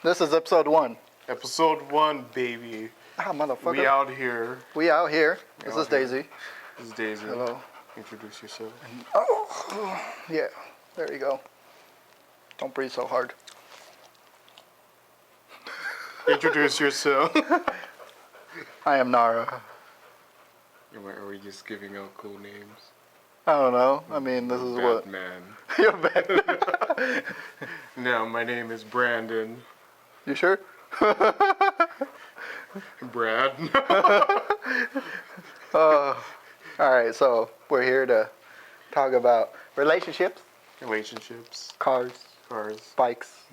This is episode 1. Episode 1, baby. Ah, motherfucker. We out here. We out here. This is Daisy. This is Daisy. Hello. Introduce yourself. Oh, yeah. There you go. Don't breathe so hard. Introduce yourself. I am Nara. Are we just giving out cool names? I don't know. I mean, this is what... Batman. You're Batman. No, my name is Brandon. You sure? Brad. Alright, so we're here to talk about relationships, Relationships. cars, bikes.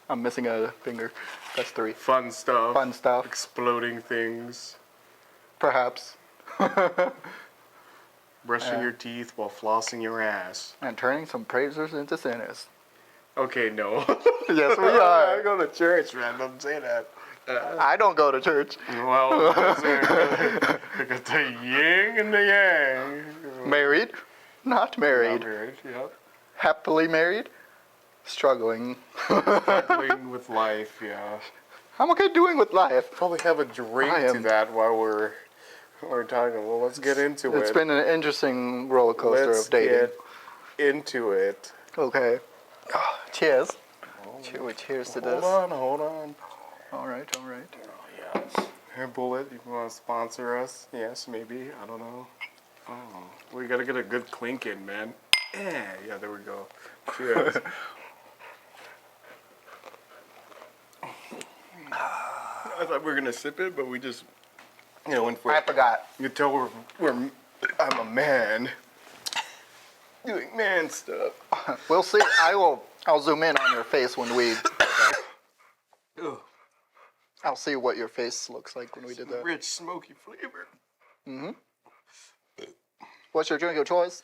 I'm missing a finger. That's 3. Fun stuff. Fun stuff. Exploding things. Perhaps. Brushing your teeth while flossing your ass. And turning some praisers into sinners. Okay, no. Yes, we I are. go to church, man. Don't say that. I don't go to church. Well, look at the yin and the yang. Married? Not married. Not married, yep. Happily married? Struggling. Struggling with life, yeah. How am I doing with life? Probably have a drink to that while we're talking. Well, let's get into it. It's been an interesting roller coaster of dating. Let's get into it. Okay. Cheers. Cheers to this. Hold on. All right. Oh, yes. Here, Bullet, you want to sponsor us? Yes, maybe. I don't know. Oh, we got to get a good clink in, man. Yeah, there we go. Cheers. I thought we were going to sip it, but we just, went for it. I forgot. You can tell I'm a man. Doing man stuff. We'll see. I'll zoom in on your face when we... I'll see what your face looks like when we did that. Rich, smoky flavor. Mm-hmm. What's your drink of choice?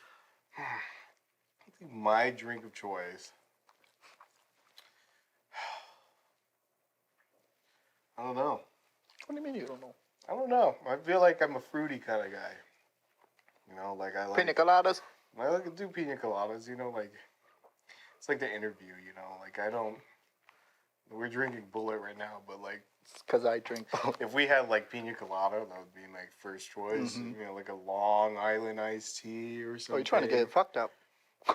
My drink of choice. I don't know. What do you mean you don't know? I don't know. I feel like I'm a fruity kind of guy. I like... Pina coladas? I like to do pina coladas, it's like the interview, I don't... We're drinking Bullet right now, but It's because I drink. if we had pina colada, that would be my first choice. Mm-hmm. Like a Long Island iced tea or something. Oh, you're trying to get fucked up.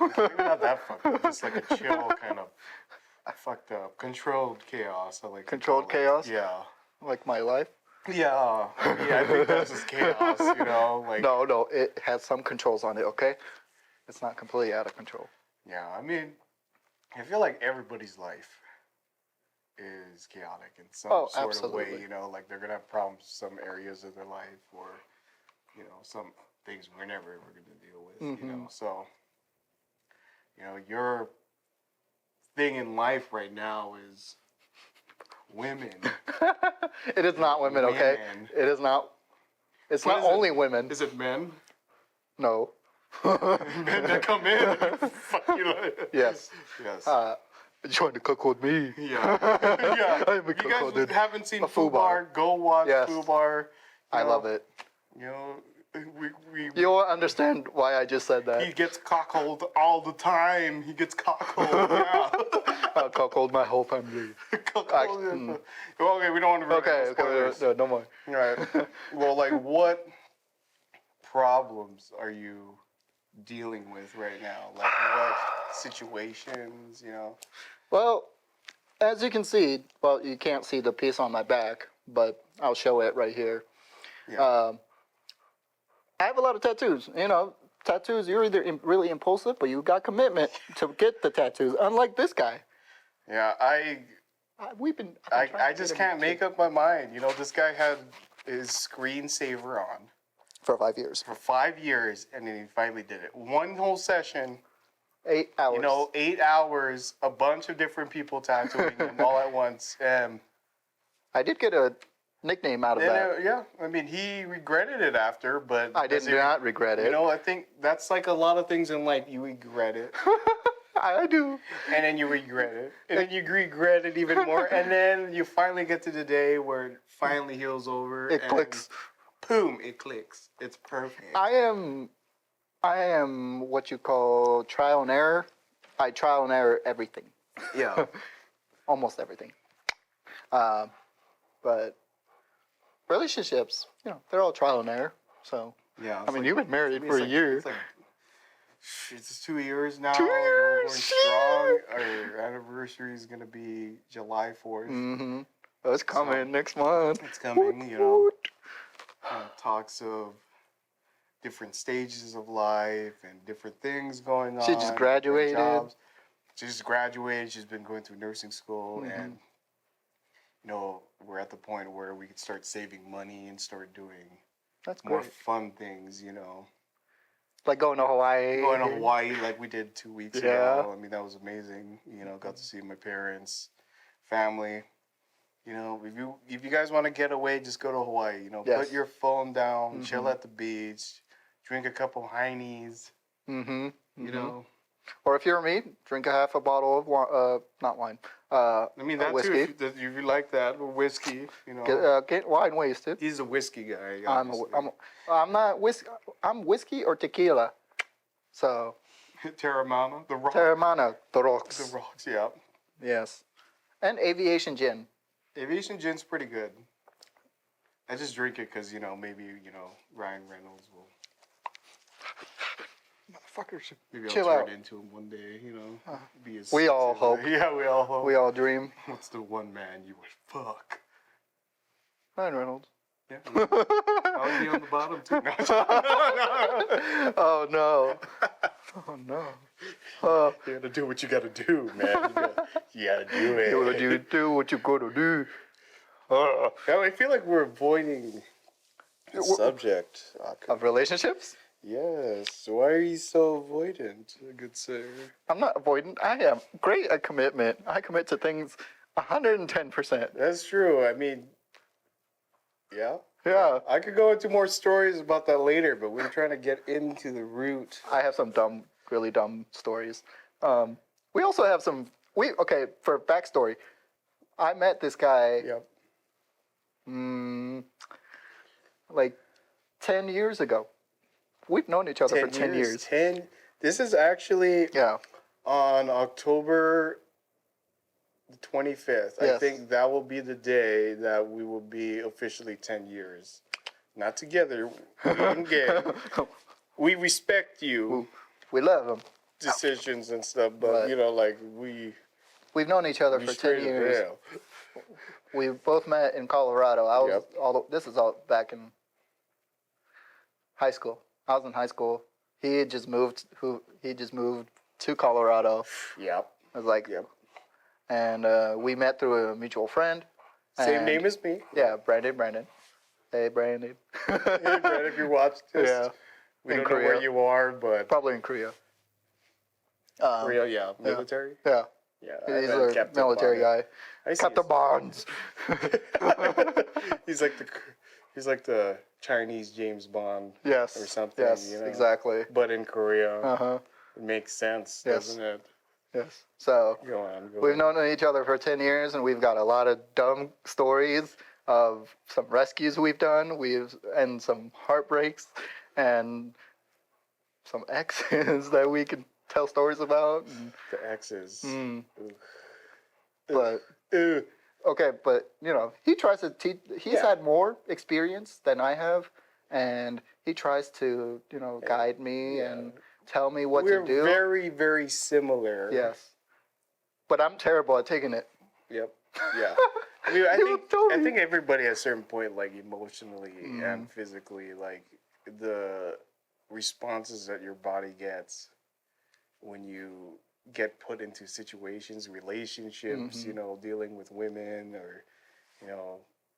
Maybe not that fucked up, just like a chill kind of fucked up. Controlled chaos, I like Controlled chaos? Yeah. Like my life? Yeah, I think that's just chaos, No, it has some controls on it, okay? It's not completely out of control. Yeah, I feel like everybody's life is chaotic in some sort absolutely. of way, they're going to have problems in some areas of their life or, some things we're never ever going to deal with, So, your thing in life right now is women. It is not women, okay? It is not. It's not only women. Is it men? No. Men that come in. Fuck you. Yes. Yes. Join the cook with me. Yeah. Yeah. I'm a You guys cook haven't seen Fubar. Fubar, go watch Fubar. I love it. You'll understand why I just said that. He gets cockholed all the time. He gets cockholed. Yeah. I'll cockhold my whole family. Cockholed. Okay, we don't want to. Okay, no more. All right. Well, what problems are you dealing with right now? What situations? Well, as you can see, you can't see the piece on my back, but I'll show it right here. Yeah. I have a lot of tattoos. Tattoos, you're either really impulsive, but you got commitment to get the tattoos, unlike this guy. Yeah, I just can't make up my mind. This guy had his screensaver on. For 5 years. For 5 years, and then he finally did it. One whole session. 8 hours. 8 hours, a bunch of different people tattooing him all at once. I did get a nickname out of that. Yeah, he regretted it after, but... I did not regret it. I think that's like a lot of things in life. You regret it. I do. And then you regret it. And then you regret it even more. And then you finally get to the day where it finally heals over. It clicks. Boom, it clicks. It's perfect. I am what you call trial and error. I trial and error everything. Yeah. almost everything. But relationships, they're all trial and error. So, Yeah. I mean, you've been married for a year. It's 2 years now. 2 We're years, going strong. Our anniversary is gonna be July 4th. Mm-hmm. Oh, it's coming next month. It's coming. Talks of different stages of life and different things going on. She just graduated. Jobs. She just graduated. She's been going through nursing school, Mm-hmm. and we're at the point where we can start saving money and start doing That's more great. fun things. Like going to Hawaii. Going to Hawaii like we did 2 weeks Yeah. ago. I mean, that was amazing. Got to see my parents, family. If you guys want to get away, just go to Hawaii. Yes. Put your phone down, Mm-hmm. chill at the beach, drink a couple Heinies. Mm-hmm. Or if you're me, drink a half a bottle of wine, not wine. I mean that whiskey. too. If you like that, or whiskey. Get wine wasted. He's a whiskey guy. I'm not whiskey. I'm whiskey or tequila. So. Terramana, the rocks. Terramana, the rocks. The rocks, yeah. Yes, and aviation gin. Aviation gin's pretty good. I just drink it because maybe Ryan Reynolds will. Motherfuckers, maybe chill I'll out. turn into him one day. Be his We all hope. Yeah, we all hope. We all dream. What's the one man you would fuck? Ryan Reynolds. Yeah. I'll be on the bottom too. Oh no. Oh no. You gotta do what you gotta do, man. You gotta do it. You do what you gotta do. I feel like we're avoiding the subject. Of relationships? Yes. Why are you so avoidant, good sir? I'm not avoidant. I am great at commitment. I commit to things 110%. That's true. I mean, yeah. Yeah. I could go into more stories about that later, but we're trying to get into the root. I have some really dumb stories. We also have some. For backstory, I met this guy. Yep. Like 10 years ago. We've known each other for 10 years. This is actually on October the 25th. Yes. I think that will be the day that we will be officially 10 years. Not together. We engage. We respect you. We love him. Decisions and stuff, but we've known each other for 10 years. We both met in Colorado. This is all back in high school. I was in high school. He had just moved to Colorado. Yep. I was like, and we met through a mutual friend. Same name as me. Yeah, Brandon. Hey, Brandon. Hey, Brandon, if you watch this. Yeah. We don't know where you are, but probably in Korea. Korea, yeah. Military? Yeah. Yeah. He's a military guy. Captain Barnes. He's like the Chinese James Bond. Yes. Or something. Yes, exactly. But in Korea. Uh-huh. It makes sense, Yes. doesn't it? Yes. So Go on. We've known each other for 10 years, and we've got a lot of dumb stories of some rescues we've done, and some heartbreaks, and some exes that we can tell stories about. And, the exes. but okay, but he tries to teach. He's had more experience than I have, and he tries to guide me and tell me what to do. We're very, very similar. Yes, but I'm terrible at taking it. Yep. Yeah. I mean, I think everybody at a certain point, like emotionally and physically, like the responses that your body gets when you get put into situations, relationships, dealing with women or,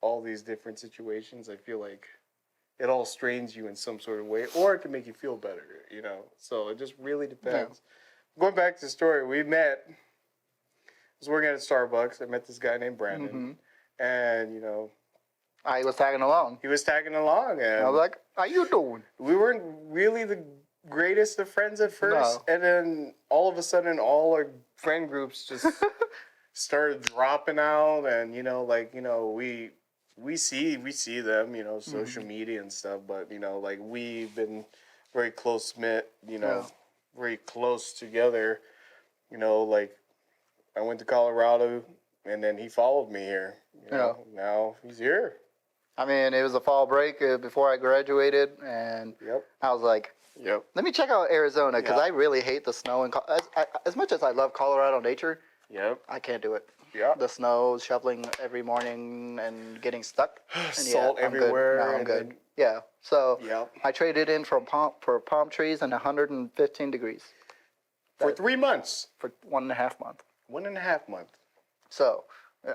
all these different situations. I feel like it all strains you in some sort of way, or it can make you feel better, So it just really depends. Yeah. Going back to the story, we met. I was working at Starbucks. I met this guy named Brandon, and I was tagging along. He was tagging along, and I was like, "How you doing?" We weren't really the greatest of friends at first, and then all of a sudden, all our friend groups just started dropping out, and we see them, social media and stuff, but we've been very close knit, very close together, I went to Colorado and then he followed me here. You know, now he's here. I mean, it was a fall break before I graduated, and I was like, let me check out Arizona, because I really hate the snow. And as much as I love Colorado nature, I can't do it. The snow, shoveling every morning, and getting stuck. And Salt everywhere. Now I'm good. So I traded in for palm trees and 115 degrees. For 3 months. For 1.5 months. 1.5 months. So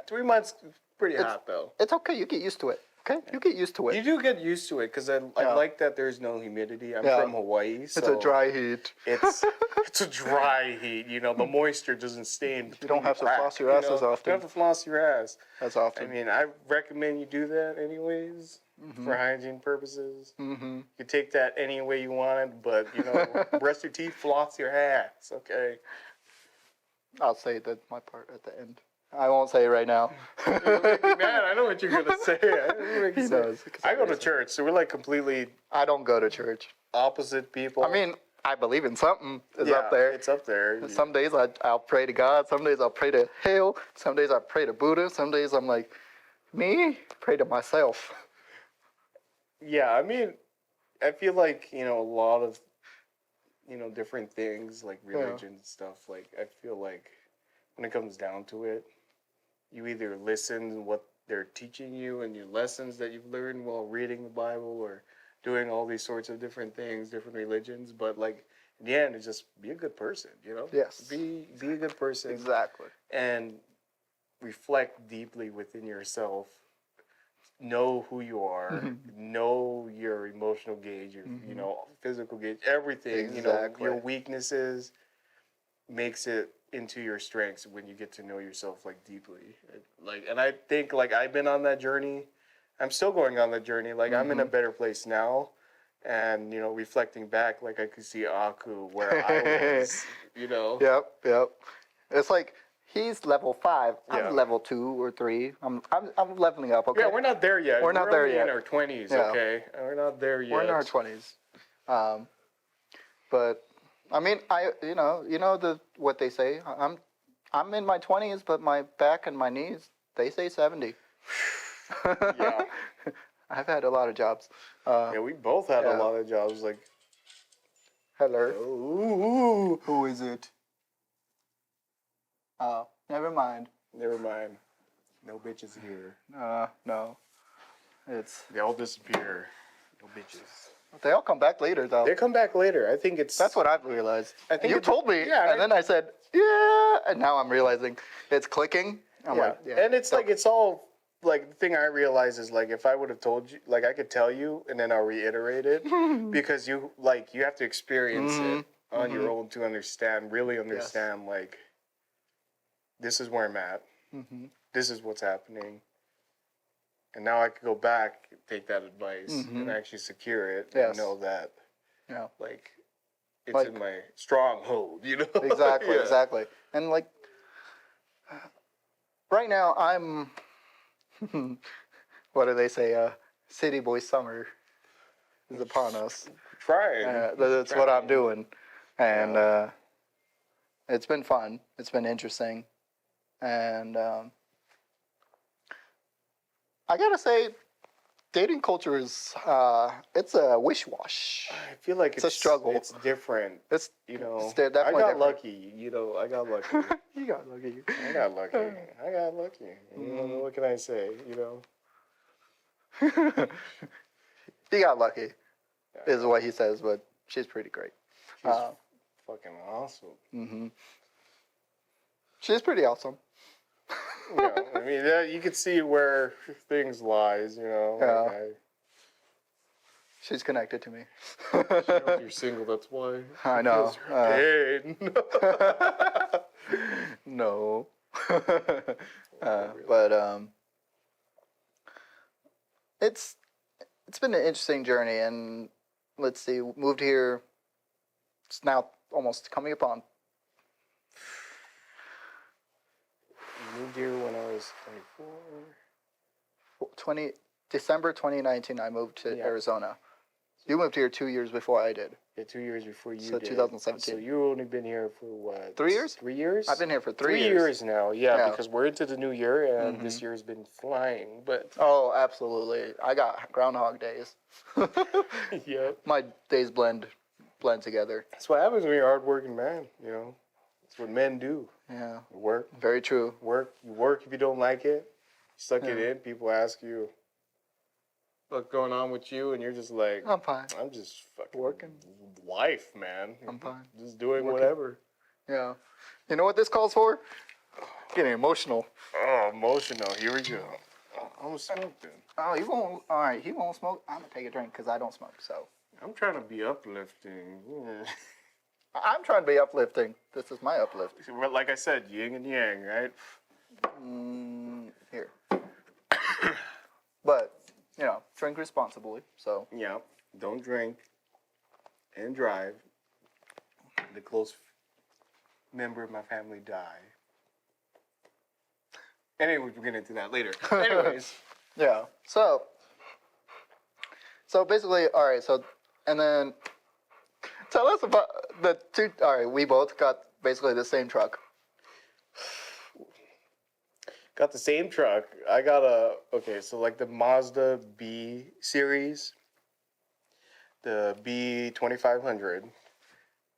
3 months, pretty hot though. It's okay. You get used to it. Okay, you get used to it. You do get used to it, because I like that there's no humidity. I'm from Hawaii, so it's a dry heat. It's a dry heat. You know, the moisture doesn't stay in between. You don't have to floss your ass as often. You don't have to floss your ass as often. I mean, I recommend you do that anyways, for hygiene purposes. You can take that any way you want it, but brush your teeth, floss your ass. Okay. I'll say that my part at the end. I won't say it right now. You're making me mad. I know what you're gonna say. He knows. I go to church, so we're like completely. I don't go to church. Opposite people. I mean, I believe in something. It's up there. It's up there. Some days I'll pray to God. Some days I'll pray to hell. Some days I pray to Buddha. Some days I'm like, me? Pray to myself. Yeah, I mean, I feel like, a lot of, different things like religion and stuff. Like, I feel like when it comes down to it, you either listen to what they're teaching you and your lessons that you've learned while reading the Bible or doing all these sorts of different things, different religions. But like in the end, it's just be a good person, Yes. Be a good person. Exactly. And reflect deeply within yourself. Know who you are. Know your emotional gauge, your physical gauge, everything. Exactly. Your weaknesses makes it into your strengths when you get to know yourself deeply. And I think I've been on that journey. I'm still going on that journey. I'm in a better place now, and reflecting back, I could see Aku where I was. Yep. It's like he's level 5. I'm level 2 or 3. I'm leveling up. Okay. Yeah, we're not there yet. We're not there only yet. In our 20s. Yeah. Okay, we're not there yet. We're in our 20s. But I mean, what they say. I'm in my 20s, but my back and my knees, they say 70. Yeah. I've had a lot of jobs. We both had a lot of jobs. Hello. Ooh. Who is it? Oh, never mind. Never mind. No bitches here. No. They all disappear. No bitches. They all come back later, though. They come back later. I think it's... That's what I've realized. I think you told me, and then I said, yeah, and now I'm realizing it's clicking. I'm like, and it's it's all... the thing I realize is, if I would have told you... I could tell you, and then I'll reiterate it, because you have to experience it on your own to really understand, this is where I'm at. This is what's happening. And now I could go back, take that advice, and actually secure it, and know that, it's in my stronghold, Exactly, exactly. And, right now, I'm, what do they say, city boy summer is upon us. Trying. That's what I'm doing. And it's been fun. It's been interesting. And I gotta say, dating culture is, it's a wish-wash. I feel like it's a struggle. It's different. It's definitely I got lucky. I got lucky. You got lucky. I got lucky. What can I say? He got lucky, is what he says, but she's pretty great. She's fucking awesome. She's pretty awesome. I mean, you can see where things lies, She's connected to me. She knows you're single, that's why. I know. Pain. No. But it's been an interesting journey, and let's see, moved here. It's now almost coming up on. Moved here when I was 24. December 2019, I moved to Arizona. You moved here 2 years before I did. Yeah, 2 years before you did. So 2017. So you've only been here for what? 3 years? 3 years? I've been here for 3 years. 3 years now, yeah, because we're into the new year, and this year's been flying, but... Oh, absolutely. I got Groundhog Days. Yep. My days blend together. That's what happens when you're a hardworking man, you know. That's what men do. Yeah. Work. Very true. You work if you don't like it. You suck it in. People ask you, what's going on with you? And you're just like, I'm fine. I'm just fucking working. Life, man. I'm fine. Just doing whatever. Yeah. You know what this calls for? Getting emotional. Oh, emotional. Here we go. I'm gonna smoke then. Oh, you won't. All right, he won't smoke. I'm gonna take a drink because I don't smoke. So. I'm trying to be uplifting. Yeah. I'm trying to be uplifting. This is my uplift. Well, like I said, yin and yang, right? Here. But, you know, drink responsibly, so. Yeah, don't drink and drive. The close member of my family die. Anyway, we'll get into that later. Anyways. Yeah, so basically, all right, so, and then tell us about the two, all right, we both got basically the same truck. Got the same truck. I got so like the Mazda B series, the B2500,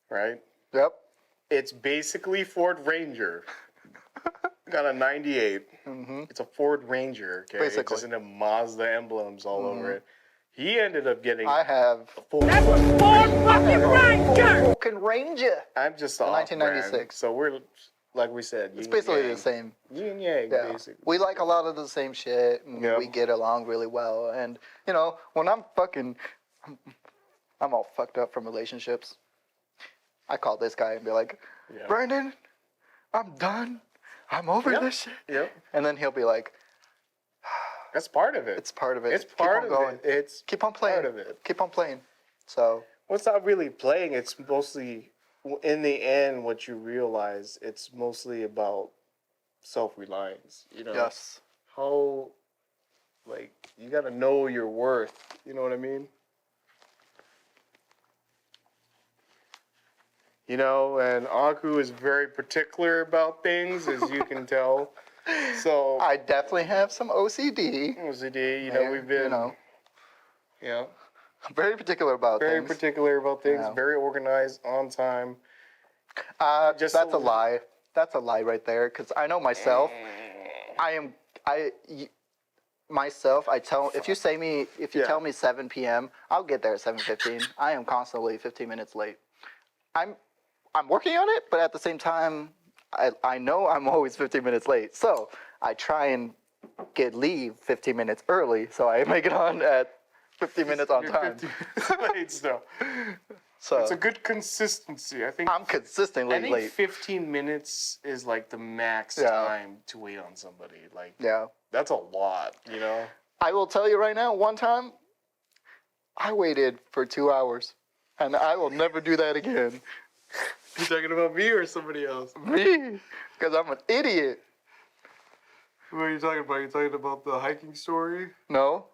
right? Yep. It's basically Ford Ranger. Got a 98. Mm-hmm. It's a Ford Ranger, okay? Basically. It's just in the Mazda emblems all over it. He ended up getting... I have... That was Ford fucking Ranger! Fucking Ranger! I'm just a 1996. So we're, like we said... It's basically the same. Yin and yang, basically. We like a lot of the same shit, and we get along really well. And, you know, when I'm all fucked up from relationships, I call this guy and be like, Brandon, I'm done. I'm over this shit. Yep. And then he'll be like, that's part of it. It's part of it. It's part of going. it. It's keep on playing. Part of it. Keep on playing. So. Well, it's not really playing. It's mostly, in the end, what you realize, it's mostly about self-reliance. You know. Yes. How, like, you gotta know your worth. You know what I mean? You know, and Aku is very particular about things, as you can tell. So I definitely have some OCD. OCD, you know, we've been, yeah, very particular about things. Very particular about things. Yeah. Very organized, on time. That's a lie. That's a lie right there. Because I know myself. Myself. If you tell me 7 p.m., I'll get there at 7:15. I am constantly 15 minutes late. I'm working on it, but at the same time, I know I'm always 15 minutes late. So I try and leave 15 minutes early, so I make it on at 15 minutes on time. 15 minutes late still. So it's a good consistency. I think I'm consistently late. I think 15 minutes is like the max time to wait on somebody. Like, that's a lot, you know? I will tell you right now, one time, I waited for 2 hours, and I will never do that again. You talking about me or somebody else? Me, because I'm an idiot. What are you talking about? You talking about the hiking story? No,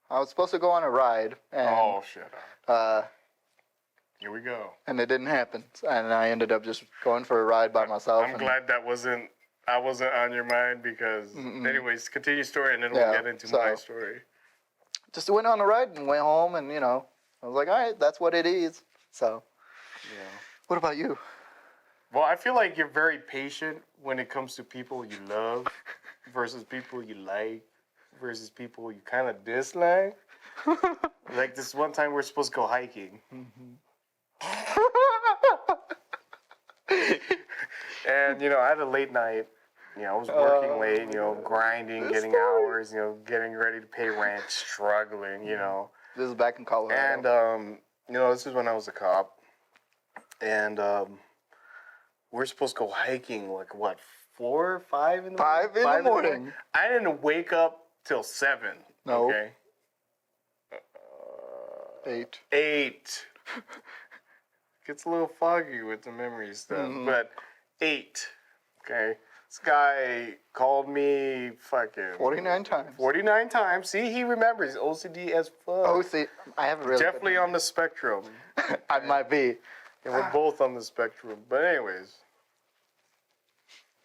I was supposed to go on a ride. And, shit. Here we go. And it didn't happen, and I ended up just going for a ride by myself. I'm glad I wasn't on your mind because, anyways, continue your story and then we'll get into my story. Just went on a ride and went home, and I was like, all right, that's what it is. So. Yeah. What about you? Well, I feel like you're very patient when it comes to people you love versus people you like versus people you kind of dislike. Like this one time we're supposed to go hiking. And, I had a late night. I was working late, grinding, getting hours, getting ready to pay rent, struggling, This is back in Colorado. And, this is when I was a cop. And we're supposed to go hiking, like, 4 or 5 in the morning? 5 in the morning. I didn't wake up till 7. No. Okay? 8. 8. Gets a little foggy with the memory stuff, but 8. Okay? This guy called me fucking 49 times. 49 times. See, he remembers. OCD as fuck. Oh, see, I haven't really. Definitely on the spectrum. I might be. And we're both on the spectrum. But anyways.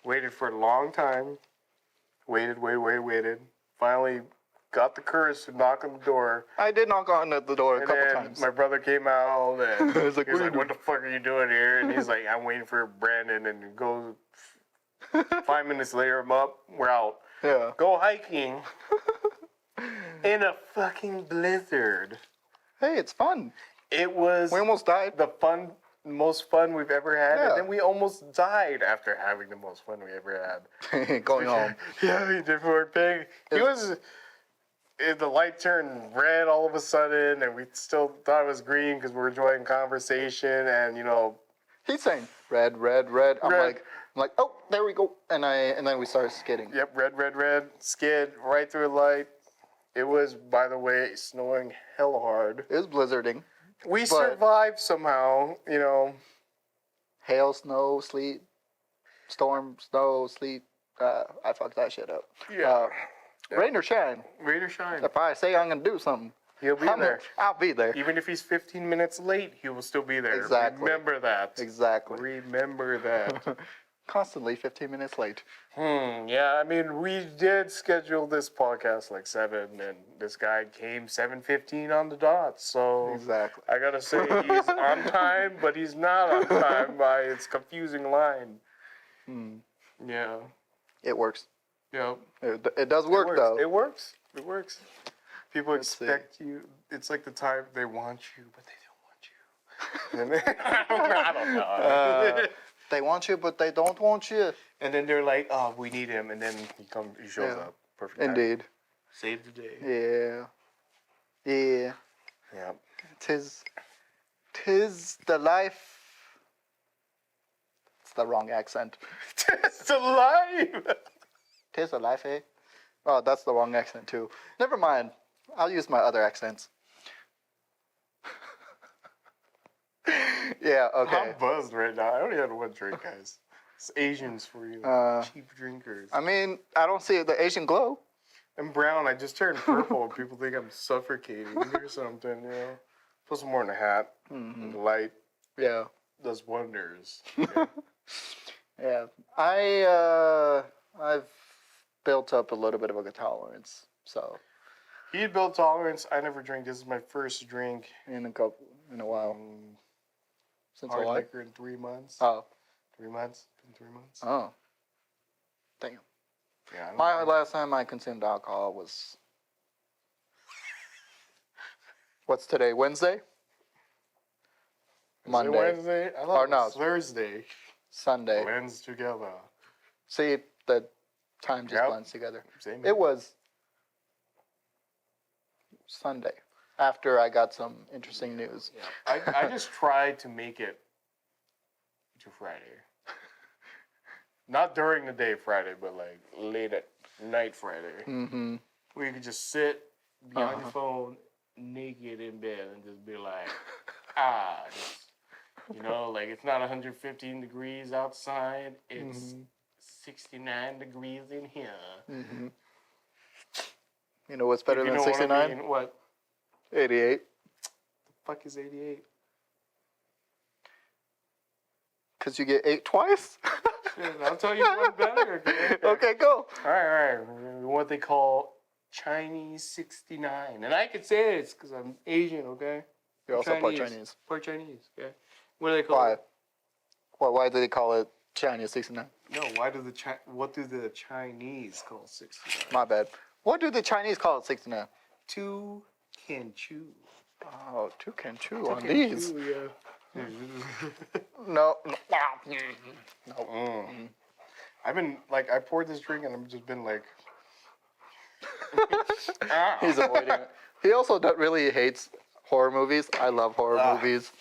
Waited for a long time. Waited. Finally got the courage to knock on the door. I did knock on the door a couple times. My brother came out and He was like, what the fuck are you doing here? And he's like, I'm waiting for Brandon. And he goes, 5 minutes later, I'm up. We're out. Yeah. Go hiking in a fucking blizzard. Hey, it's fun. It was We almost died. the most fun we've ever had. Yeah. And then we almost died after having the most fun we ever had. Going home. Yeah, he did for a pig. The light turned red all of a sudden, and we still thought it was green because we were enjoying conversation, and He's saying red. I'm Red. like, oh, there we go. And then we started skidding. Yep, red, skid right through the light. It was, by the way, snowing hell hard. It was blizzarding. We survived somehow, Hail, snow, sleet, storm, snow, sleet. I fucked that shit up. Yeah. Rain or shine. Rain or shine. If I say I'm gonna do something, He'll be there. I'll be there. Even if he's 15 minutes late, he will still be there. Exactly. Remember that. Exactly. Remember that. Constantly 15 minutes late. Yeah, I mean, we did schedule this podcast like 7, and this guy came 7:15 on the dot. So Exactly. I gotta say he's on time, but he's not on time by its confusing line. Yeah. It works. Yep. It does work though. It works. People Let's see. expect you. It's like the time they want you, but they don't want you. I don't know. They want you, but they don't want you. And then they're like, "Oh, we need him," and then he shows up. Perfect. Time. Indeed. Save the day. Yeah. Yeah. Tis the life. It's the wrong accent. It's alive. Tis the life, eh? Oh, that's the wrong accent too. Never mind. I'll use my other accents. Yeah, okay. I'm buzzed right now. I only had one drink, guys. It's Asians for you. Cheap drinkers. I mean, I don't see the Asian glow. I'm brown. I just turned purple. People think I'm suffocating or something, Plus, I'm wearing a hat. And the light Yeah. does wonders. Yeah. I've built up a little bit of a tolerance, so. He built tolerance. I never drink. This is my first drink. In a while. Since Hard a while. liquor in 3 months. Oh. 3 months? Been 3 months? Oh. Damn. Yeah. My last time I consumed alcohol was. What's today? Wednesday? Monday. Wednesday? I thought Or it no. was Thursday. Sunday. Blends together. See, the time just Yep. blends together. Same. It was Sunday after I got some interesting news. Yeah. I just tried to make it to Friday. Not during the day Friday, but like late at night Friday. Mm-hmm. Where you could just sit, be on your phone, naked in bed, and just be like, just, like it's not 115 degrees outside. It's 69 degrees in here. Mm-hmm. You know what's better If you than know 69? What I mean. What? 88. The fuck is 88? Because you get 8 twice? Shit, I'll tell you one better. Okay, go. All right. What they call Chinese 69. And I can say it's because I'm Asian, okay? You're also part Chinese. Part Chinese, okay? What do they call Why? it? Why do they call it Chinese 69? No, what do the Chinese call 69? My bad. What do the Chinese call it 69? Two can chew. Oh, 2 can chew on these. Chew, yeah. No. I've been, I poured this drink and I've just been like... He's avoiding it. He also really hates horror movies. I love horror movies.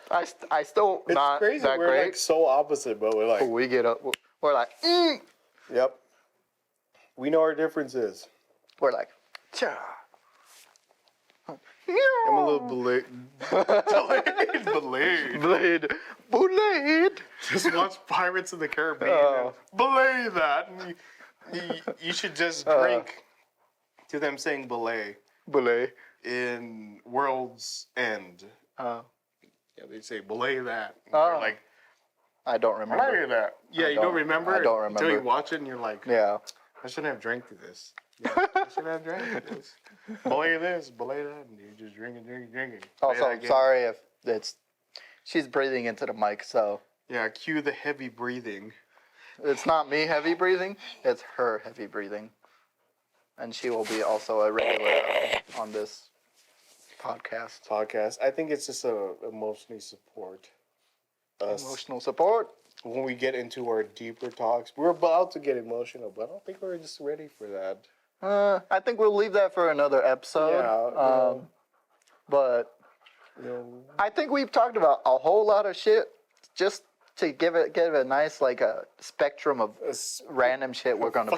I still It's not crazy. that We're great. so opposite, but we're like... We get up. We're like, Yep. We know our differences. We're like, cha. I'm a little belayed. Blade. Just watch Pirates of the Caribbean and belay that. And you should just drink to them saying belay in World's End. Yeah, they say belay that. And you're like, I don't remember. belay that. Yeah, you don't remember? I don't remember. Until you watch it and you're like, Yeah. I shouldn't have drank to this. Yeah, I shouldn't have drank to this. Belay this, belay that, and you're just drinking. Also, I'm sorry if she's breathing into the mic, so. Yeah, cue the heavy breathing. It's not me heavy breathing, it's her heavy breathing. And she will be also a regular on this podcast. I think it's just emotionally support us. Emotional support. When we get into our deeper talks, we're about to get emotional, but I don't think we're just ready for that. I think we'll leave that for another episode. Yeah, but I think we've talked about a whole lot of shit just to give it a nice like a spectrum of random shit we're gonna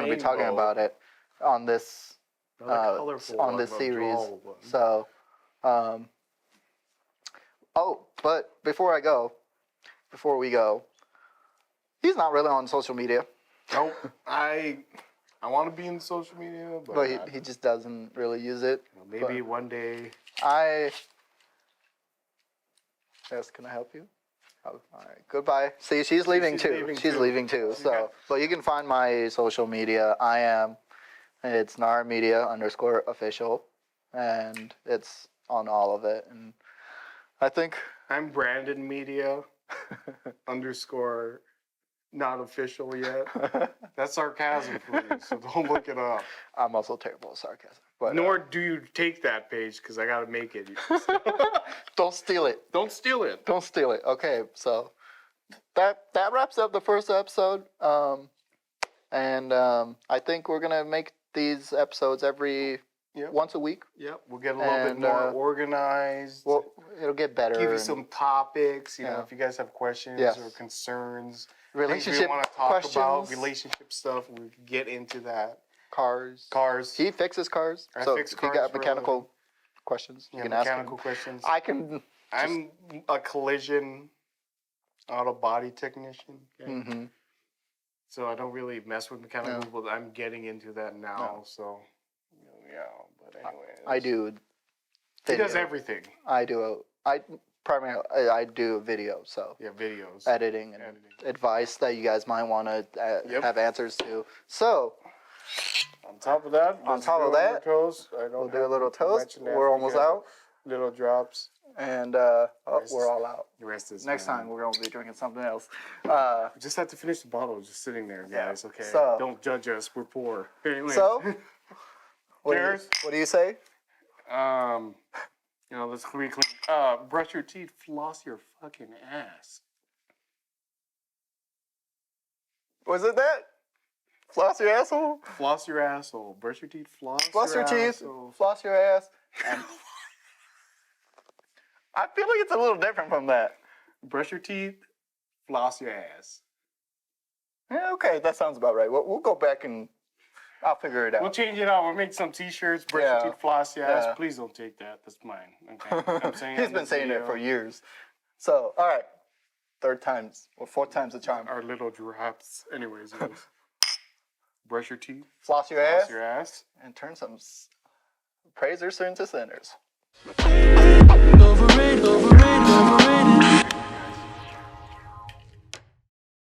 be talking about it on this series. So but before we go, he's not really on social media. Nope. I want to be in social media, but he just doesn't really use it. Maybe one day. Yes, can I help you? Oh, all right. Goodbye. See, she's leaving too. She's leaving too. So, but you can find my social media. It's Nara Media _official, and it's on all of it. And I think I'm Brandon Media _ not official yet. That's sarcasm for you, so don't look it up. I'm also terrible at sarcasm. But, nor do you take that page because I gotta make it. Don't steal it. Don't steal it. Don't steal it. Okay, so that wraps up the first episode. I think we're gonna make these episodes once a week. Yep, we'll get a little bit more organized. Well, it'll get better. Give you some topics. You know, if you guys have questions or concerns, relationship things we want to talk questions. about, relationship stuff, we can get into that. Cars. He fixes cars. I so fix if you got mechanical questions, you can ask him. Mechanical questions. I'm a collision auto body technician. Okay? Mm-hmm. So I don't really mess with mechanical, but I'm getting into that now. So but anyway. I do. He does everything. I do video, so videos, editing, and advice that you guys might want to have answers to. So on top of that, we'll do a little toast. We're almost out. Little drops, and we're all out. The rest is next time. We're gonna be drinking something else. We just have to finish the bottle, just sitting there, guys. Yeah. Okay, so, don't judge us. We're poor. Anyway. So, cheers. What do you say? Let's clean. Brush your teeth, floss your fucking ass. Was it that? Floss your asshole? Floss your asshole. Brush your teeth, floss your teeth, floss your ass. And I feel like it's a little different from that. Brush your teeth, floss your ass. Yeah, okay, that sounds about right. We'll go back and I'll figure it out. We'll change it out. We'll make some t-shirts, brush your teeth, floss your ass. Please don't take that. That's mine. Okay. I'm saying He's been saying it for years. So, all right. Fourth time's the charm. Our little drops. Anyways, brush your teeth. Floss your ass. And turn some praisers into sinners. Overrated.